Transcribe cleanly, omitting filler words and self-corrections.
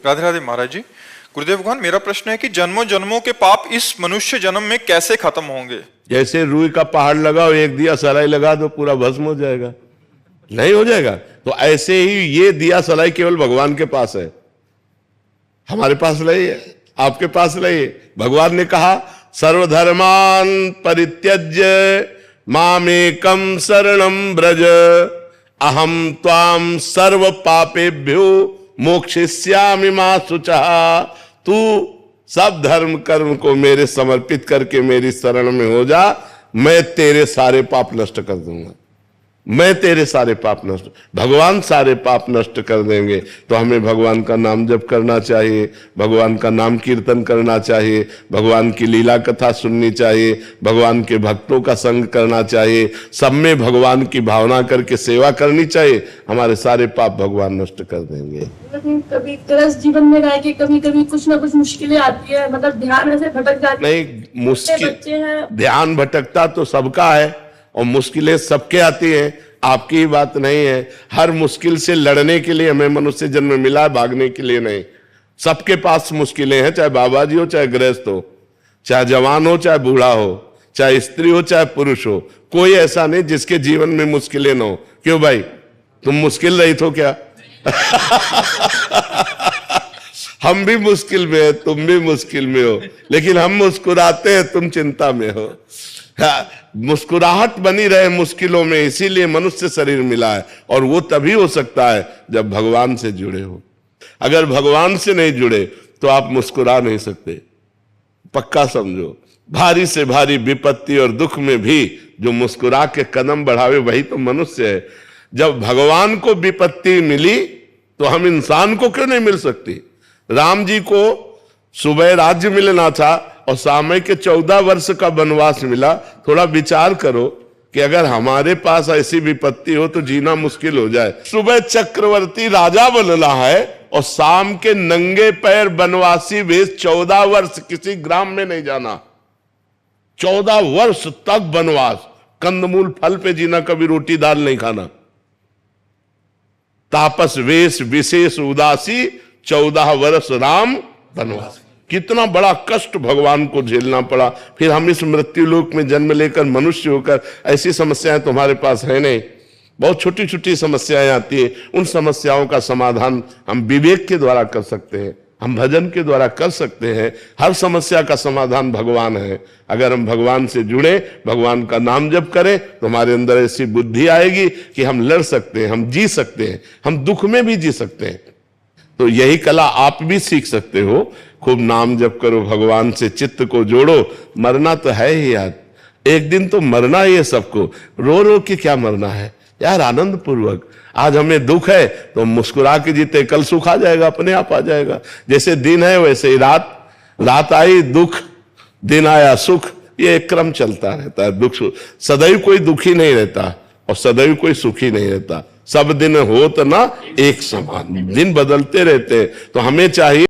राधे राधे महाराज जी। गुरुदेव भगवान, मेरा प्रश्न है कि जन्मों जन्मों के पाप इस मनुष्य जन्म में कैसे खत्म होंगे? जैसे रुई का पहाड़ लगाओ, एक दिया सलाई लगा दो, पूरा भस्म हो जाएगा? नहीं हो जाएगा। तो ऐसे ही ये दिया सलाई केवल भगवान के पास है, हमारे पास नहीं है, आपके पास नहीं है। भगवान ने कहा सर्वधर्मान परित्यज्य मामेकम शरणम ब्रज अहम त्वाम सर्व पापेभ्यो मोक्षयिष्यामि मा शुचः। तू सब धर्म कर्म को मेरे समर्पित करके मेरी शरण में हो जा, मैं तेरे सारे पाप नष्ट कर दूंगा, मैं तेरे सारे पाप नष्ट। भगवान सारे पाप नष्ट कर देंगे। तो हमें भगवान का नाम जप करना चाहिए, भगवान का नाम कीर्तन करना चाहिए, भगवान की लीला कथा सुननी चाहिए, भगवान के भक्तों का संग करना चाहिए, सब में भगवान की भावना करके सेवा करनी चाहिए। हमारे सारे पाप भगवान नष्ट कर देंगे। कभी त्रस्त जीवन में रह के कभी कभी कुछ ना कुछ मुश्किलें आती है, मतलब ध्यान ऐसे भटक जाती है। नहीं, मुश्किल ध्यान भटकता तो सबका है और मुश्किलें सबके आती हैं, आपकी ही बात नहीं है। हर मुश्किल से लड़ने के लिए हमें मनुष्य जन्म मिला है, भागने के लिए नहीं। सबके पास मुश्किलें हैं, चाहे बाबा जी हो, चाहे गृहस्थ हो, चाहे जवान हो, चाहे बूढ़ा हो, चाहे स्त्री हो, चाहे पुरुष हो। कोई ऐसा नहीं जिसके जीवन में मुश्किलें न हो। क्यों भाई, तुम मुश्किल रहित हो क्या? हम भी मुश्किल में है, तुम भी मुश्किल में हो, लेकिन हम मुस्कुराते हैं, तुम चिंता में हो। मुस्कुराहट बनी रहे मुश्किलों में, इसीलिए मनुष्य शरीर मिला है। और वो तभी हो सकता है जब भगवान से जुड़े हो। अगर भगवान से नहीं जुड़े तो आप मुस्कुरा नहीं सकते, पक्का समझो। भारी से भारी विपत्ति और दुख में भी जो मुस्कुरा के कदम बढ़ावे वही तो मनुष्य है। जब भगवान को विपत्ति मिली तो हम इंसान को क्यों नहीं मिल सकती? राम जी को सुबह राज्य मिलना था और समय के 14 वर्ष का वनवास मिला। थोड़ा विचार करो कि अगर हमारे पास ऐसी विपत्ति हो तो जीना मुश्किल हो जाए। सुबह चक्रवर्ती राजा बनना है और शाम के नंगे पैर वनवासी वेश 14 वर्ष किसी ग्राम में नहीं जाना। 14 वर्ष तक वनवास, कंदमूल फल पे जीना, कभी रोटी दाल नहीं खाना। तापस वेश विशेष उदासी 14 वर्ष राम वनवास। कितना बड़ा कष्ट भगवान को झेलना पड़ा। फिर हम इस मृत्यु लोक में जन्म लेकर मनुष्य होकर, ऐसी समस्याएं तुम्हारे पास है नहीं। बहुत छोटी छोटी समस्याएं आती है, उन समस्याओं का समाधान हम विवेक के द्वारा कर सकते हैं, हम भजन के द्वारा कर सकते हैं। हर समस्या का समाधान भगवान है। अगर हम भगवान से जुड़े, भगवान का नाम जप करें तो हमारे अंदर ऐसी बुद्धि आएगी कि हम लड़ सकते हैं, हम जी सकते हैं, हम दुख में भी जी सकते हैं। तो यही कला आप भी सीख सकते हो। खूब नाम जप करो, भगवान से चित्त को जोड़ो। मरना तो है ही यार, एक दिन तो मरना ही है सबको। रो रो के क्या मरना है यार, आनंद पूर्वक। आज हमें दुख है तो मुस्कुरा के जीते, कल सुख आ जाएगा, अपने आप आ जाएगा। जैसे दिन है वैसे ही रात, रात आई दुख, दिन आया सुख, ये एक क्रम चलता रहता है। दुख सदैव कोई दुखी नहीं रहता और सदैव कोई सुखी नहीं रहता। सब दिन होत ना एक समान, दिन बदलते रहते हैं। तो हमें चाहिए